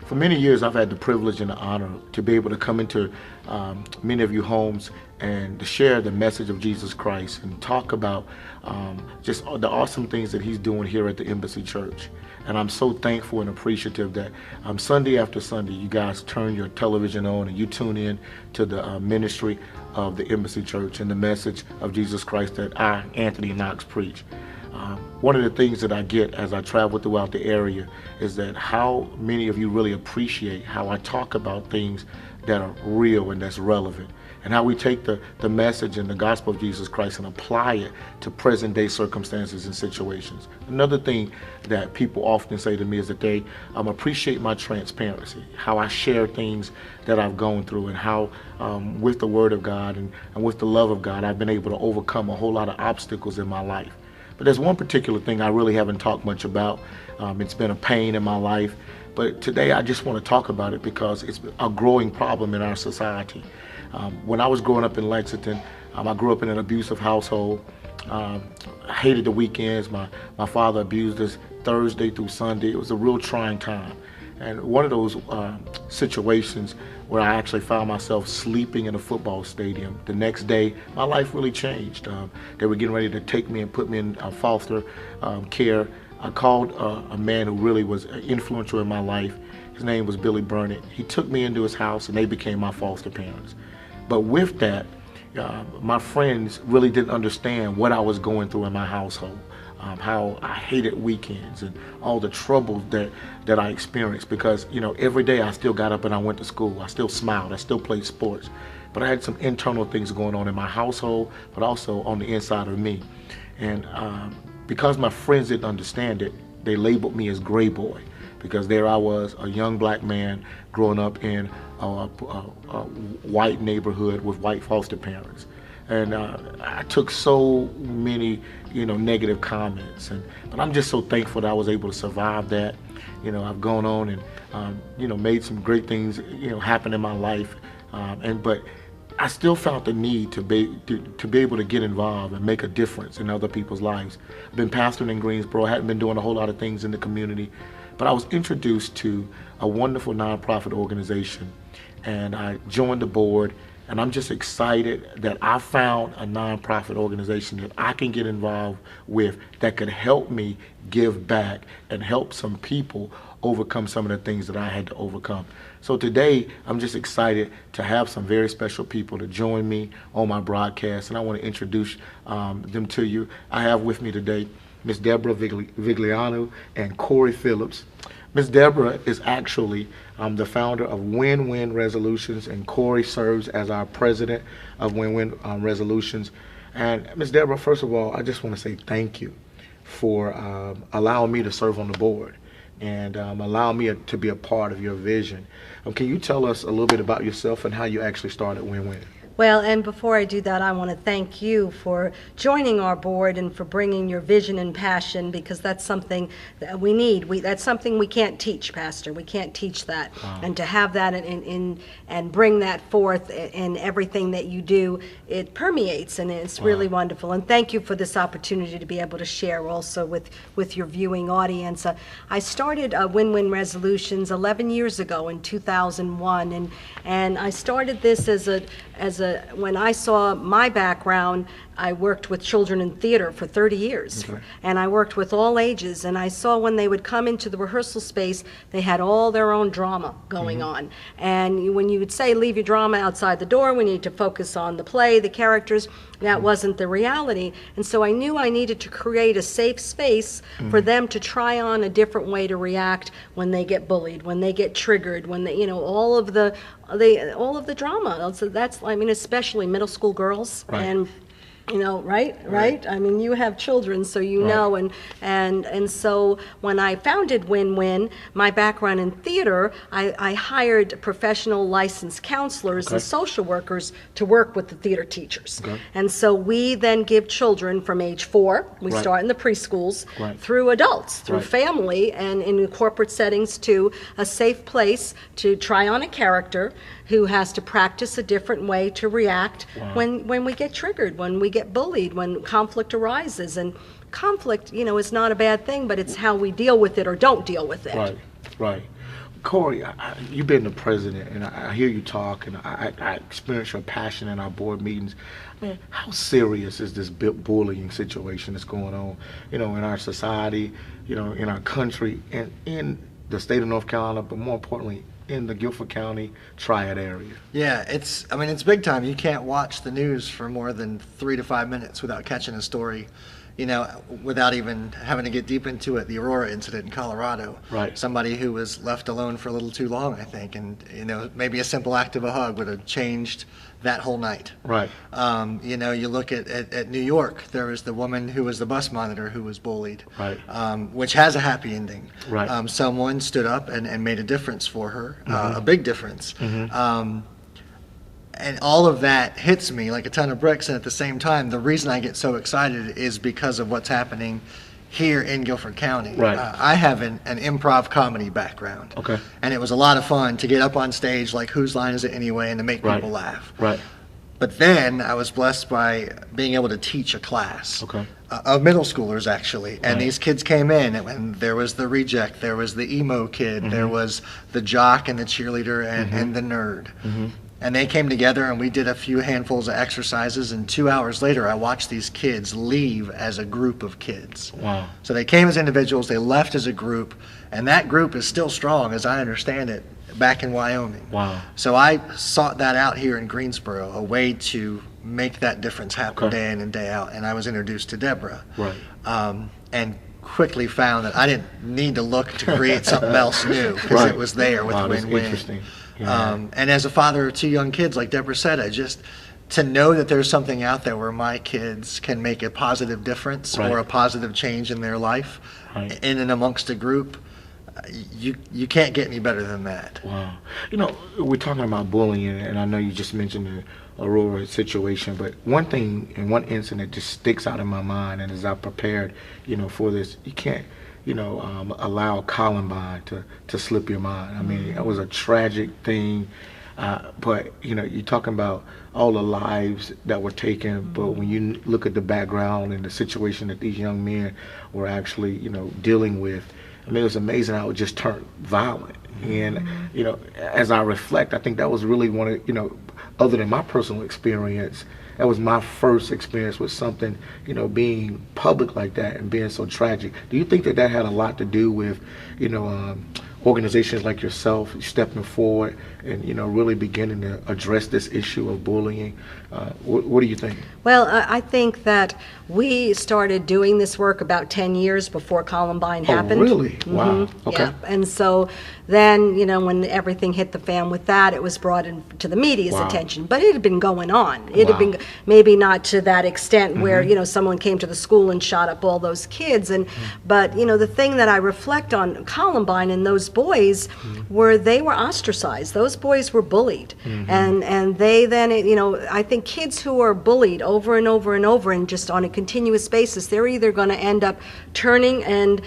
For many years, I've had the privilege and the honor to be able to come into many of your homes and to share the message of Jesus Christ and talk about just the awesome things that he's doing here at the Embassy Church. And I'm so thankful and appreciative that Sunday after Sunday, you guys turn your television on and you tune in to the ministry of the Embassy Church and the message of Jesus Christ that I, Anthony Knox, preach. One of the things that I get as I travel throughout the area is that how many of you really appreciate how I talk about things that are real and that's relevant, and how we take the message and the gospel of Jesus Christ and apply it to present day circumstances and situations. Another thing that people often say to me is that they appreciate my transparency, how I share things that I've gone through, and how with the Word of God and with the love of God, I've been able to overcome a whole lot of obstacles in my life. But there's one particular thing I really haven't talked much about. It's been a pain in my life, but today I just want to talk about it because it's a growing problem in our society. When I was growing up in Lexington, I grew up in an abusive household. I hated the weekends. My father abused us Thursday through Sunday. It was a real trying time. And one of those situations where I actually found myself sleeping in a football stadium. The next day, my life really changed. They were getting ready to take me and put me in foster care. I called a man who really was influential in my life. His name was Billy Burnett. He took me into his house and they became my foster parents. But with that, my friends really didn't understand what I was going through in my household. How I hated weekends and all the trouble that I experienced, because every day I still got up and I went to school. I still smiled. I still played sports. But I had some internal things going on in my household, but also on the inside of me. And because my friends didn't understand it, they labeled me as gray boy, because there I was, a young black man growing up in a white neighborhood with white foster parents. And I took so many, negative comments. But I'm just so thankful that I was able to survive that. I've gone on and, made some great things, happen in my life. But I still felt the need to be able to get involved and make a difference in other people's lives. I've been pastoring in Greensboro. I hadn't been doing a whole lot of things in the community. But I was introduced to a wonderful nonprofit organization, and I joined the board. And I'm just excited that I found a nonprofit organization that I can get involved with that could help me give back and help some people overcome some of the things that I had to overcome. So today, I'm just excited to have some very special people to join me on my broadcast, and I want to introduce them to you. I have with me today Ms. Deborah Vigliano and Corey Phillips. Ms. Deborah is actually the founder of WinWin Resolutions, and Corey serves as our president of WinWin Resolutions. And Ms. Deborah, first of all, I just want to say thank you for allowing me to serve on the board and allowing me to be a part of your vision. Can you tell us a little bit about yourself and how you actually started WinWin? Well, and before I do that, I want to thank you for joining our board and for bringing your vision and passion, because that's something that we need. That's something we can't teach, Pastor. We can't teach that. Wow. And to have that and bring that forth in everything that you do, it permeates, and it's really wonderful. And thank you for this opportunity to be able to share also with your viewing audience. I started WinWin Resolutions 11 years ago in 2001, and I started this when I saw my background. I worked with children in theater for 30 years, okay. And I worked with all ages, and I saw when they would come into the rehearsal space, they had all their own drama going on. And when you would say, leave your drama outside the door, we need to focus on the play, the characters, that wasn't the reality. And so I knew I needed to create a safe space for them to try on a different way to react when they get bullied, when they get triggered, when they, all of the drama. So that's, especially middle school girls. Right. And right? I mean, you have children, so you know, and so when I founded WinWin, my background in theater, I hired professional licensed counselors and social workers to work with the theater teachers. And so we then give children from age 4, we start in the preschools, through adults, through family, and in corporate settings, to a safe place to try on a character who has to practice a different way to react when we get triggered, when we get bullied, when conflict arises. And conflict, is not a bad thing, but it's how we deal with it or don't deal with it. Right. Corey, you've been the president, and I hear you talk, and I experience your passion in our board meetings. Man, how serious is this bullying situation that's going on, in our society, in our country, and in the state of North Carolina, but more importantly, in the Guilford County Triad area? Yeah, it's big time. You can't watch the news for more than 3 to 5 minutes without catching a story, without even having to get deep into it. The Aurora incident in Colorado. Right. Somebody who was left alone for a little too long, I think, and maybe a simple act of a hug would have changed that whole night. Right. You look at New York. There was the woman who was the bus monitor who was bullied. Right. Which has a happy ending. Right. Someone stood up and made a difference for her, a big difference. And all of that hits me like a ton of bricks. And at the same time, the reason I get so excited is because of what's happening here in Guilford County. Right. I have an improv comedy background. Okay. And it was a lot of fun to get up on stage, like, whose line is it anyway, and to make Right. people laugh. Right. But then I was blessed by being able to teach a class. Okay. Of middle schoolers, actually. And Right. these kids came in, and there was the reject, there was the emo kid, there was the jock and the cheerleader and the nerd. And they came together, and we did a few handfuls of exercises, and 2 hours later I watched these kids leave as a group of kids. Wow. So they came as individuals, they left as a group, and that group is still strong, as I understand it, back in Wyoming. Wow. So I sought that out here in Greensboro, a way to make that difference happen Okay. day in and day out, and I was introduced to Deborah. Right. And quickly found that I didn't need to look to create something else new, because Right. it was there with Wow, that's WinWin. interesting. Yeah. And as a father of 2 young kids, like Deborah said, to know that there's something out there where my kids can make a positive difference Right. or a positive change in their life, Right. in and amongst a group, you can't get any better than that. Wow. We're talking about bullying, and I know you just mentioned the Aurora situation, but one thing and one incident just sticks out in my mind, and as I prepared, for this, you can't, allow Columbine to slip your mind. I mean, it was a tragic thing, but, you're talking about all the lives that were taken, but when you look at the background and the situation that these young men were actually, dealing with, I mean, it was amazing how it just turned violent. And, as I reflect, I think that was really one of, other than my personal experience, that was my first experience with something, being public like that and being so tragic. Do you think that had a lot to do with, organizations like yourself stepping forward and, really beginning to address this issue of bullying? What do you think? Well, I think that we started doing this work about 10 years before Columbine happened. Oh, really? Wow. Okay. Yeah. And so then, when everything hit the fan with that, it was brought into the media's Wow. attention. But it had been going on. It had Wow. been maybe not to that extent where, someone came to the school and shot up all those kids. But, the thing that I reflect on Columbine and those boys they were ostracized. Those boys were bullied. And they then, I think kids who are bullied over and over and over and just on a continuous basis, they're either going to end up turning and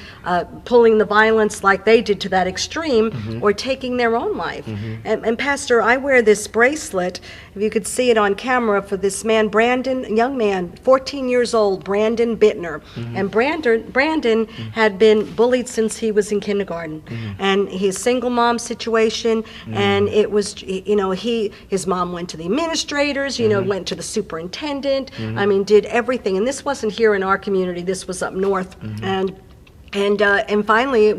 pulling the violence like they did to that extreme or taking their own life. And Pastor, I wear this bracelet, if you could see it on camera, for this man, Brandon, young man, 14 years old, Brandon Bittner. And Brandon had been bullied since he was in kindergarten. And his single mom situation, and it was, his mom went to the administrators, went to the superintendent, I mean, did everything. And this wasn't here in our community, this was up north. And finally,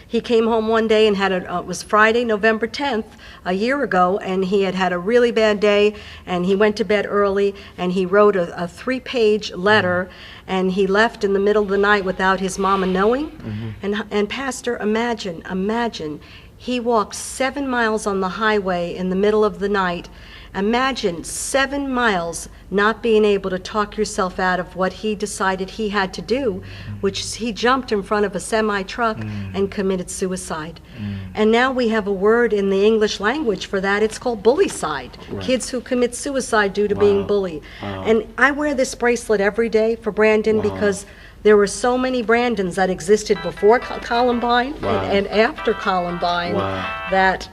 he came home one day and it was Friday, November 10th, a year ago, and he had a really bad day, and he went to bed early, and he wrote a 3-page letter, and he left in the middle of the night without his mama knowing. And Pastor, imagine, he walked 7 miles on the highway in the middle of the night. Imagine 7 miles not being able to talk yourself out of what he decided he had to do, which is he jumped in front of a semi-truck and committed suicide. And now we have a word in the English language for that. It's called bullycide. Right. Kids who commit suicide due to being bullied. And I wear this bracelet every day for Brandon because there were so many Brandons that existed before Columbine and after Columbine that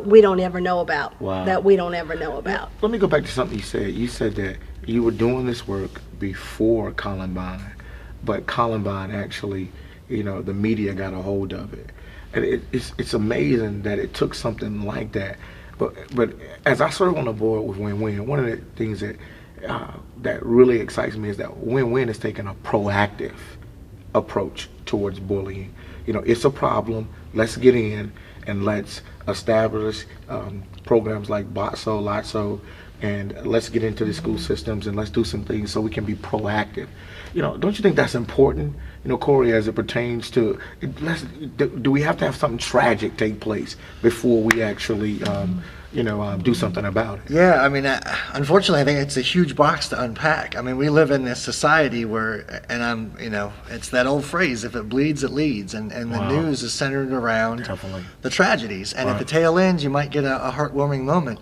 we don't ever know about. That we don't ever know about. Let me go back to something you said. You said that you were doing this work before Columbine, but Columbine actually, the media got a hold of it. And it's amazing that it took something like that. But as I serve on the board with WinWin, one of the things that really excites me is that WinWin is taking a proactive approach towards bullying. It's a problem. Let's get in and let's establish programs like BOTSO, LOTSO, and let's get into the school systems and let's do some things so we can be proactive. Don't you think that's important? Corey, as it pertains to, do we have to have something tragic take place before we actually, do something about it? Yeah, I mean, unfortunately, I think it's a huge box to unpack. I mean, we live in this society where, it's that old phrase, if it bleeds, it leads. And the Wow. news is centered around Definitely. the tragedies. And at Right. the tail end, you might get a heartwarming moment,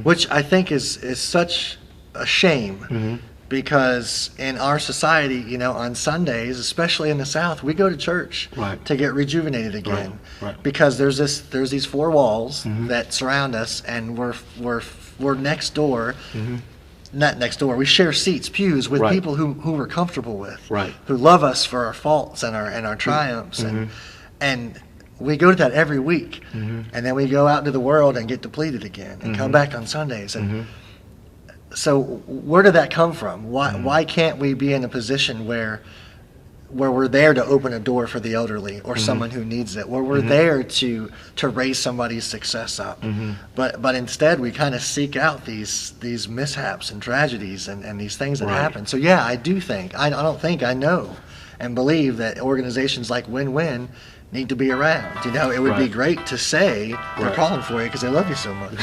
which I think is such a shame. Because in our society, on Sundays, especially in the South, we go to church Right. to get rejuvenated again. Right. Because there's these four walls that surround us, and we're next door. Not next door. We share seats, pews with Right. people who we're comfortable with, Right. who love us for our faults and our triumphs, and we go to that every week, and then we go out into the world and get depleted again, and come back on Sundays. And so, where did that come from? Why can't we be in a position where we're there to open a door for the elderly or someone who needs it, where we're there to raise somebody's success up? But instead, we kind of seek out these mishaps and tragedies and these things that Right. happen. So yeah, I do think I know and believe that organizations like WinWin need to be around. It would be Right. great to say they're Right. calling for you because they love you so much.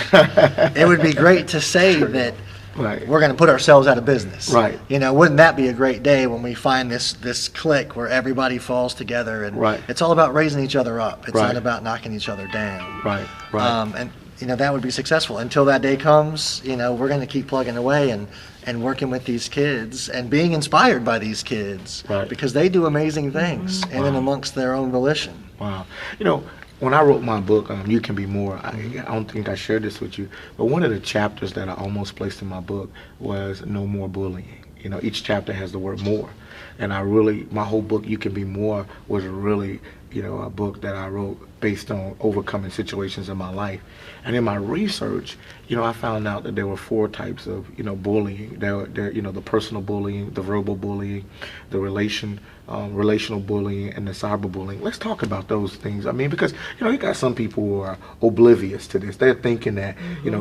It would be great to say that Right. we're going to put ourselves out of business. Right. Wouldn't that be a great day when we find this clique where everybody falls together and Right. it's all about raising each other up. It's Right. not about knocking each other down. Right. And that would be successful. Until that day comes, we're going to keep plugging away and working with these kids and being inspired by these kids Right. because they do amazing things in and amongst their own volition. Wow. When I wrote my book, You Can Be More, I don't think I shared this with you, but one of the chapters that I almost placed in my book was No More Bullying. Each chapter has the word more. And my whole book, You Can Be More, was really, a book that I wrote based on overcoming situations in my life. And in my research, I found out that there were 4 types of, bullying. There, the personal bullying, the verbal bullying, the relational bullying, and the cyberbullying. Let's talk about those things. I mean, because, you got some people who are oblivious to this. They're thinking that,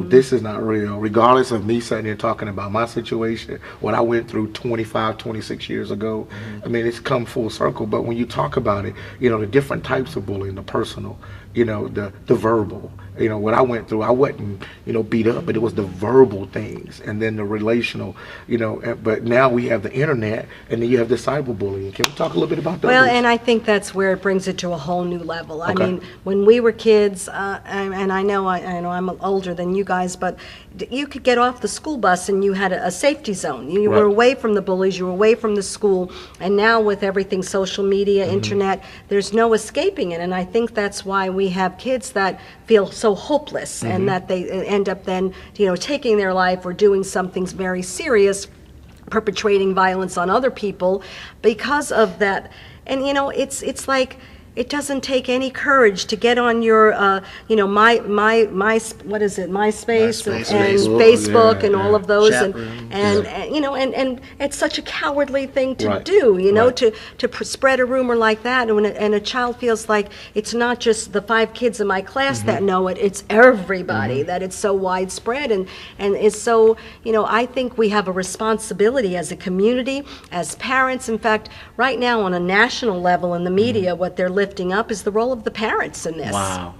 this is not real, regardless of me sitting here talking about my situation, what I went through 25, 26 years ago. I mean, it's come full circle. But when you talk about it, the different types of bullying, the personal, the verbal, what I went through, I wasn't, beat up, but it was the verbal things, and then the relational, but now we have the internet, and then you have the cyberbullying. Can we talk a little bit about those? Well, and I think that's where it brings it to a whole new level. I Okay. mean, when we were kids, and I know I'm older than you guys, but you could get off the school bus and you had a safety zone. You were Right. away from the bullies, you were away from the school, and now with everything social media, internet, there's no escaping it. And I think that's why we have kids that feel so hopeless and that they end up then, taking their life or doing something very serious, perpetrating violence on other people because of that. And it's like it doesn't take any courage to get on your what is it, MySpace and Facebook and all of those, Chat and rooms. and it's such a cowardly thing to Right. do, Right. to spread a rumor like that, and a child feels like it's not just the 5 kids in my class that know it, it's everybody, that it's so widespread, and it's so, I think we have a responsibility as a community, as parents. In fact, right now on a national level in the media, what they're lifting up is the role of the parents in this. Wow.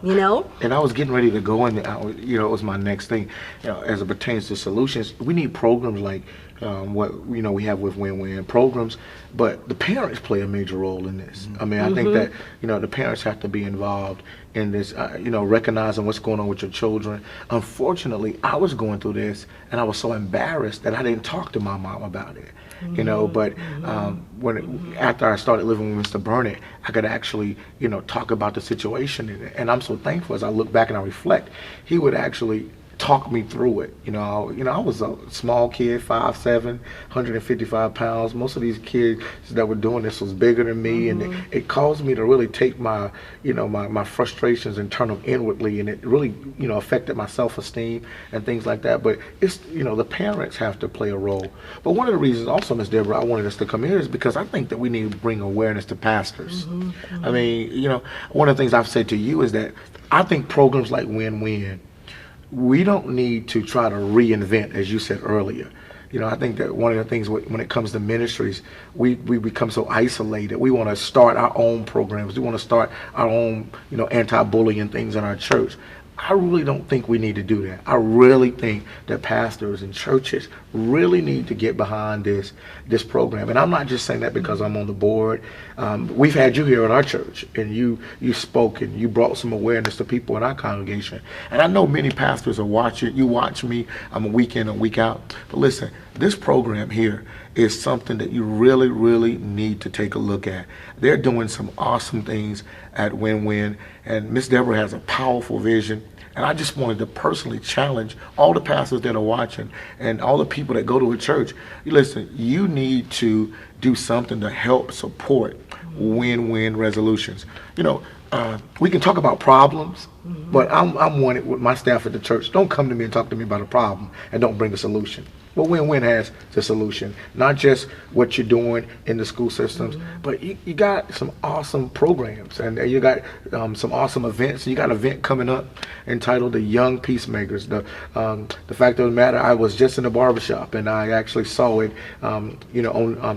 And I was getting ready to go in, it was my next thing, as it pertains to solutions. We need programs like what we have with WinWin programs, but the parents play a major role in this. I mean, I think that the parents have to be involved in this, recognizing what's going on with your children. Unfortunately, I was going through this, and I was so embarrassed that I didn't talk to my mom about it. But after I started living with Mr. Burnett, I could actually, talk about the situation, and I'm so thankful as I look back and I reflect. He would actually talk me through it. I was a small kid, 5'7", 155 pounds. Most of these kids that were doing this was bigger than me, and it caused me to really take my frustrations and turn them inwardly, and it really, affected my self-esteem and things like that. But it's, the parents have to play a role. But one of the reasons also, Ms. Deborah, I wanted us to come here is because I think that we need to bring awareness to pastors. I mean, one of the things I've said to you is that I think programs like WinWin, we don't need to try to reinvent, as you said earlier. I think that one of the things when it comes to ministries, we become so isolated. We want to start our own programs. We want to start our own, anti-bullying things in our church. I really don't think we need to do that. I really think that pastors and churches really need to get behind this program. And I'm not just saying that because I'm on the board. We've had you here at our church, and you spoke and you brought some awareness to people in our congregation. And I know many pastors are watching. You watch me. I'm a week in and week out. But listen, this program here is something that you really, really need to take a look at. They're doing some awesome things at WinWin, and Miss Deborah has a powerful vision. And I just wanted to personally challenge all the pastors that are watching and all the people that go to a church. Listen, you need to do something to help support win-win resolutions. We can talk about problems, but I'm one with my staff at the church. Don't come to me and talk to me about a problem and don't bring a solution. Well, WinWin has the solution, not just what you're doing in the school systems, but you got some awesome programs, and you got some awesome events. You got an event coming up entitled The Young Peacemakers. The fact of the matter, I was just in the barbershop, and I actually saw it, on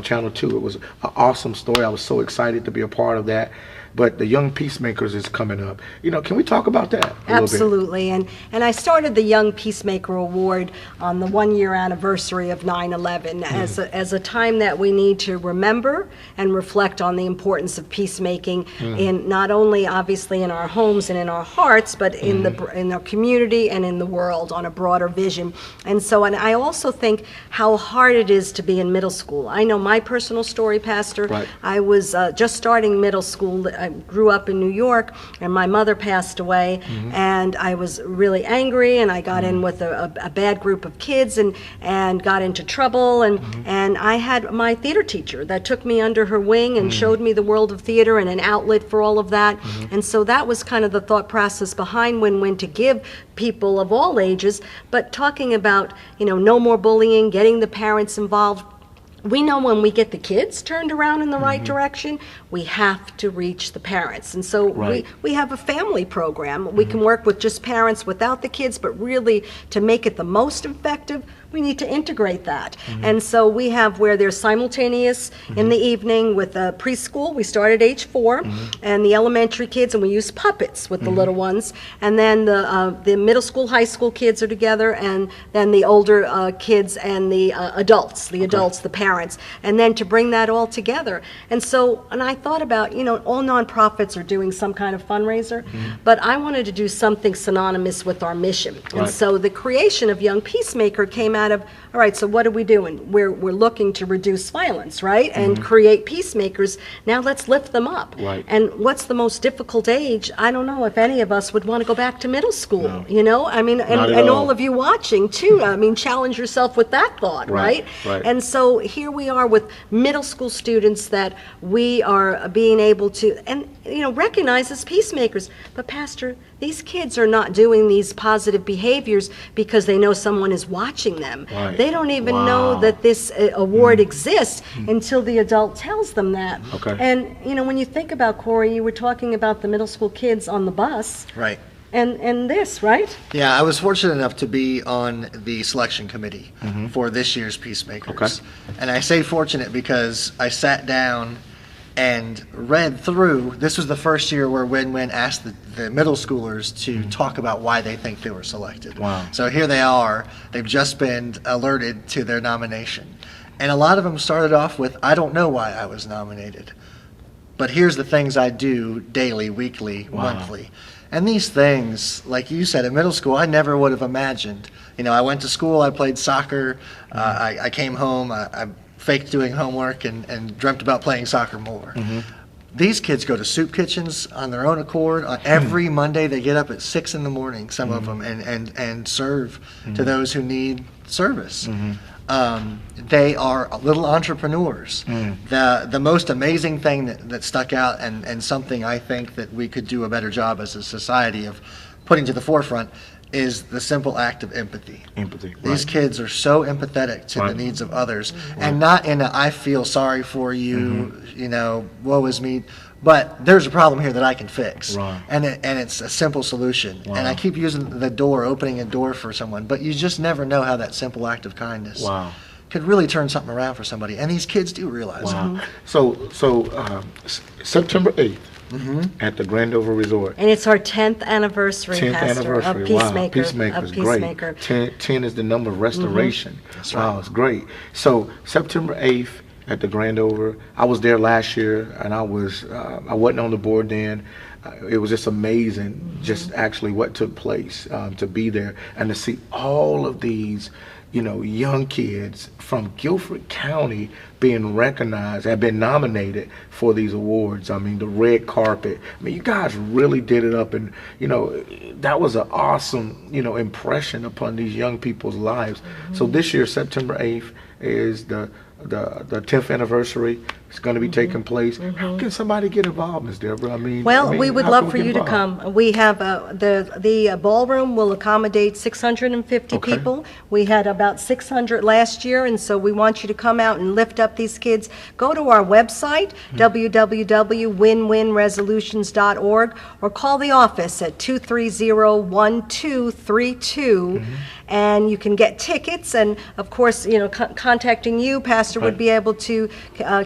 Channel 2. It was an awesome story. I was so excited to be a part of that. But the Young Peacemakers is coming up. Can we talk about that a Absolutely. And I started the Young Peacemaker Award on the 1-year anniversary of 9/11 as a time that we need to remember and reflect on the importance of peacemaking in not only obviously in our homes and in our hearts, but in our community and in the world on a broader vision. And I also think how hard it is to be in middle school. I know my personal story, Pastor. Right. I was just starting middle school. I grew up in New York, and my mother passed away, and I was really angry, and I got in with a bad group of kids and got into trouble, and I had my theater teacher that took me under her wing and showed me the world of theater and an outlet for all of that. And so that was kind of the thought process behind WinWin, to give people of all ages, but talking about, no more bullying, getting the parents involved. We know when we get the kids turned around in the right direction, we have to reach the parents. And so we have a family program. We can work with just parents without the kids, but really to make it the most effective, we need to integrate that. And so we have where there's simultaneous in the evening with preschool. We start at age 4, and the elementary kids, and we use puppets with the little ones. And then the middle school, high school kids are together, and then the older kids and the adults, the parents, and then to bring that all together. And I thought about, all nonprofits are doing some kind of fundraiser, but I wanted to do something synonymous with our mission. And so the creation of Young Peacemaker came out of, all right, so what are we doing? We're looking to reduce violence, right? And create peacemakers. Now let's lift them up. Right. And what's the most difficult age? I don't know if any of us would want to go back to middle school, I mean, and all of you watching too, I mean, challenge yourself with that thought, right? And so here we are with middle school students that we are being able to, and recognize as peacemakers. But Pastor, these kids are not doing these positive behaviors because they know someone is watching them. Right. They don't even know that this award exists until the adult tells them that. Okay. And when you think about, Corey, you were talking about the middle school kids on the bus. Right. And this, right? Yeah, I was fortunate enough to be on the selection committee for this year's Peacemakers. Okay. And I say fortunate because I sat down and read through. This was the first year where WinWin asked the middle schoolers to talk about why they think they were selected. Wow. So here they are. They've just been alerted to their nomination. And a lot of them started off with, I don't know why I was nominated, but here's the things I do daily, weekly, monthly. And these things, like you said, in middle school, I never would have imagined. I went to school, I played soccer, I came home, I faked doing homework and dreamt about playing soccer more. These kids go to soup kitchens on their own accord. Every Monday they get up at 6 in the morning, some of them, and serve to those who need service. They are little entrepreneurs. The most amazing thing that stuck out, and something I think that we could do a better job as a society of putting to the forefront, is the simple act of empathy. These kids are so empathetic to the needs of others, and not in a I feel sorry for you, woe is me, but there's a problem here that I can fix. And it's a simple solution. And I keep using the door, opening a door for someone, but you just never know how that simple act of kindness could really turn something around for somebody. And these kids do realize it. So September 8th, at the Grandover Resort. And it's our 10th anniversary, 10th Pastor, anniversary. of Peacemaker. Wow, Peacemaker is great. 10 is the number of restoration. That's wow, right. it's great. So September 8th at the Grandover. I was there last year, and I wasn't on the board then. It was just amazing, just actually what took place, to be there and to see all of these, young kids from Guilford County being recognized, have been nominated for these awards. I mean, the red carpet. I mean, you guys really did it up, and that was an awesome, impression upon these young people's lives. So this year, September 8th, is the 10th anniversary. It's going to be taking place. How can somebody get involved, Ms. Deborah? We would love for you to come. We have the ballroom will accommodate 650 people. We had about 600 last year, and so we want you to come out and lift up these kids. Go to our website, www.winwinresolutions.org, or call the office at 230-1232. And you can get tickets, and of course, contacting you, Pastor, would be able to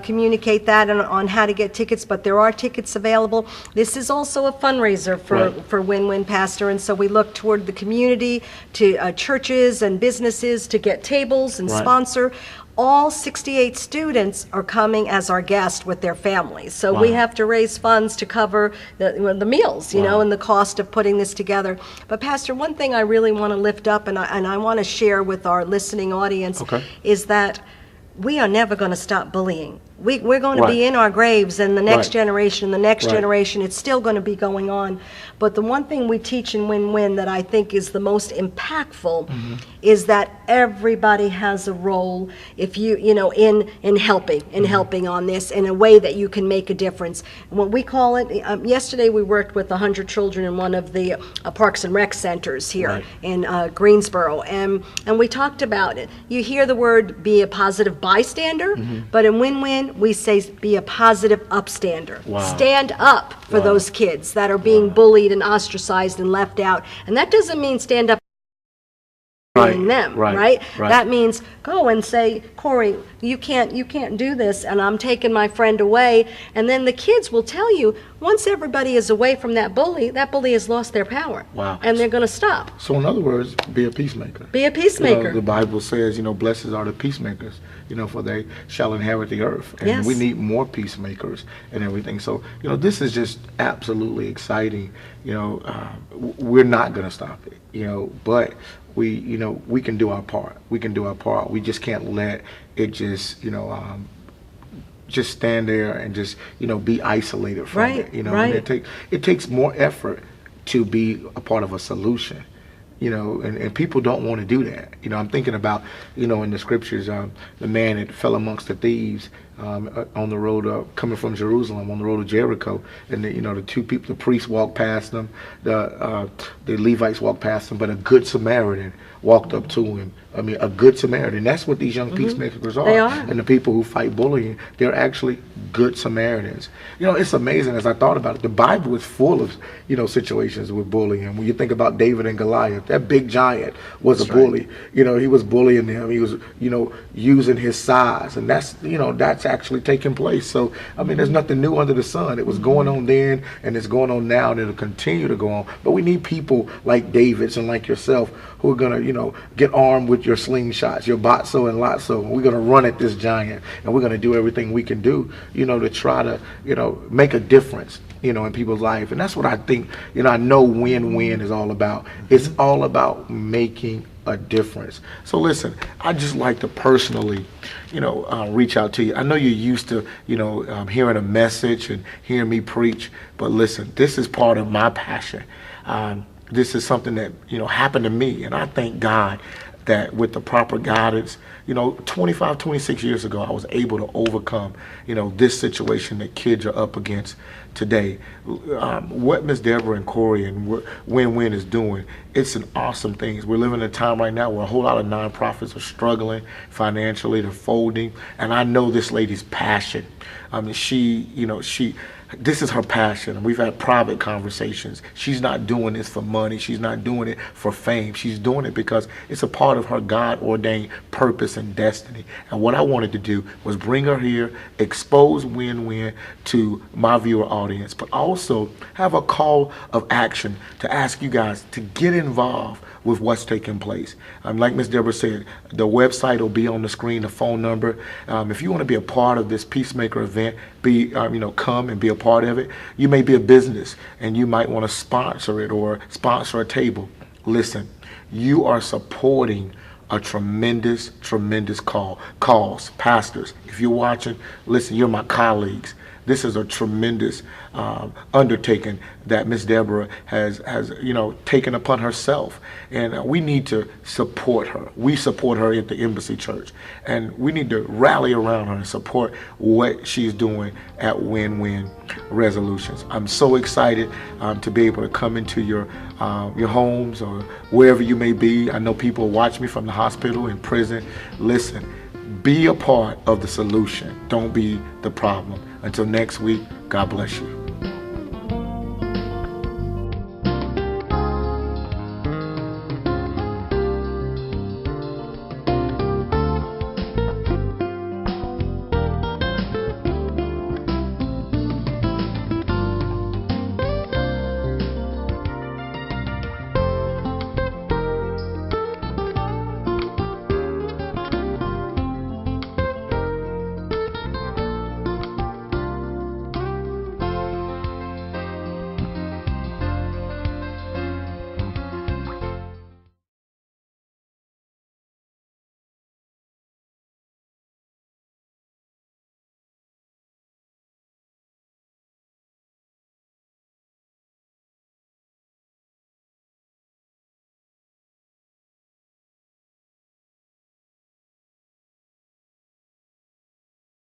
communicate that on how to get tickets, but there are tickets available. This is also a fundraiser for WinWin, Pastor, and so we look toward the community, to churches and businesses to get tables and sponsor. All 68 students are coming as our guest with their families. So we have to raise funds to cover the meals, and the cost of putting this together. But Pastor, one thing I really want to lift up, and I want to share with our listening audience, is that we are never going to stop bullying. We're going to be in our graves, and the next generation, generation, it's still going to be going on. But the one thing we teach in WinWin that I think is the most impactful is that everybody has a role, if in helping on this in a way that you can make a difference. What we call it, yesterday we worked with 100 children in one of the Parks and Rec centers here in Greensboro, and we talked about it. You hear the word be a positive bystander, but in WinWin, we say be a positive upstander. Stand up for those kids that are being bullied and ostracized and left out. And that doesn't mean stand up them, right? That means go and say, Corey, you can't do this, and I'm taking my friend away. And then the kids will tell you, once everybody is away from that bully has lost their power. And they're going to stop. So in other words, be a peacemaker. Be a peacemaker. The Bible says, blessed are the peacemakers, for they shall inherit the earth. And we need more peacemakers and everything. So, this is just absolutely exciting. We're not going to stop it, but we can do our part. We can do our part. We just can't let it just stand there and just be isolated from it. And it takes more effort to be a part of a solution. And people don't want to do that. I'm thinking about, in the scriptures, the man that fell amongst the thieves on the road coming from Jerusalem, on the road to Jericho, and the two people, the priests walked past them, the Levites walked past them, but a good Samaritan walked up to him. A good Samaritan. That's what these young peacemakers are. They are. And the people who fight bullying, they're actually good Samaritans. It's amazing as I thought about it. The Bible is full of, situations with bullying. When you think about David and Goliath, that big giant was a bully. He was bullying them. He was, using his size. And that's actually taking place. So, there's nothing new under the sun. It was going on then, and it's going on now, and it'll continue to go on. But we need people like Davids and like yourself who are going to, get armed with your slingshots, your botso and lotso. We're going to run at this giant, and we're going to do everything we can do, to try to, make a difference, in people's life. And that's what I think, I know WinWin is all about. It's all about making a difference. So listen, I just like to personally, reach out to you. I know you're used to, hearing a message and hearing me preach, but listen, this is part of my passion. This is something that, happened to me, and I thank God that with the proper guidance, 25, 26 years ago, I was able to overcome, this situation that kids are up against today. What Miss Deborah and Corey and WinWin is doing, it's an awesome thing. We're living in a time right now where a whole lot of nonprofits are struggling financially, they're folding, and I know this lady's passion. I mean, this is her passion. We've had private conversations. She's not doing this for money. She's not doing it for fame. She's doing it because it's a part of her God-ordained purpose and destiny. And what I wanted to do was bring her here, expose WinWin to my viewer audience, but also have a call of action to ask you guys to get involved with what's taking place. Like Ms. Deborah said, the website will be on the screen, the phone number. If you want to be a part of this Peacemaker event, come and be a part of it. You may be a business and you might want to sponsor it or sponsor a table. Listen, you are supporting a tremendous cause. Pastors, if you're watching, listen, you're my colleagues. This is a tremendous undertaking that Miss Deborah has taken upon herself, and we need to support her. We support her at the Embassy Church, and we need to rally around her and support what she's doing at WinWin Resolutions. I'm so excited to be able to come into your homes or wherever you may be. I know people watch me from the hospital, in prison. Listen, be a part of the solution. Don't be the problem. Until next week, God bless you.